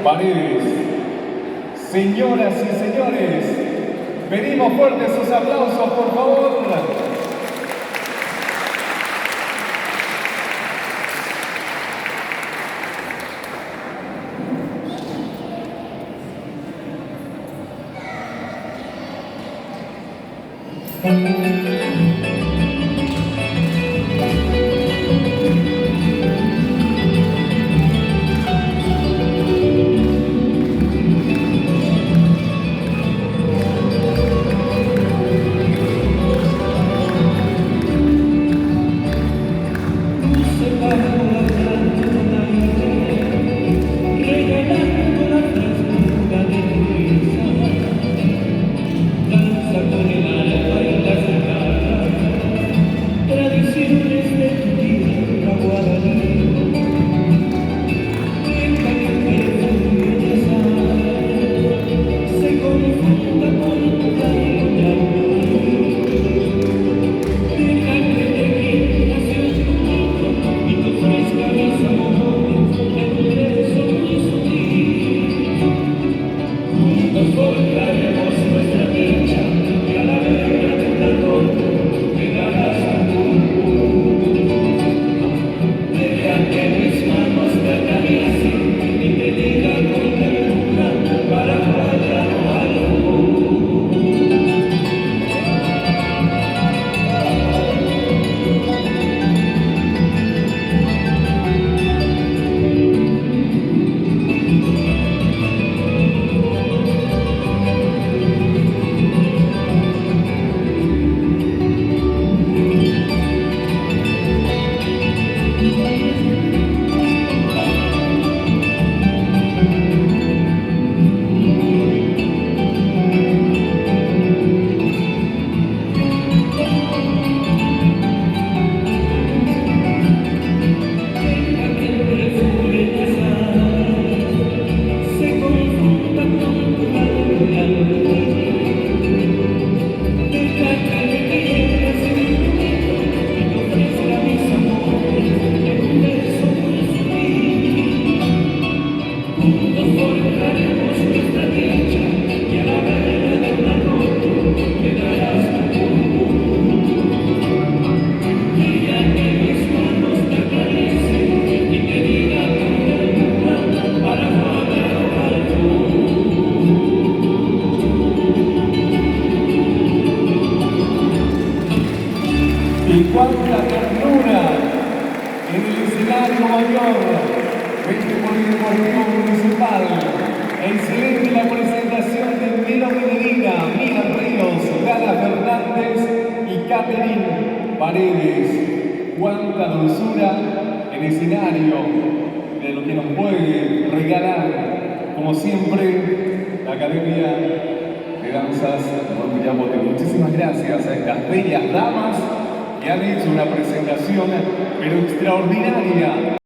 Paredes. Señoras y señores, pedimos fuertes sus aplausos, por favor. Y cuánta ternura en el escenario mayor de este polideportivo municipal. Excelente la presentación de Milo Medina, Mila Ríos, Gala Fernández y Catherine Paredes. Cuánta dulzura en escenario de lo que nos puede regalar, como siempre, la Academia de Danzas Juan Villabote. Muchísimas gracias a estas bellas damas que han hecho una presentación pero extraordinaria.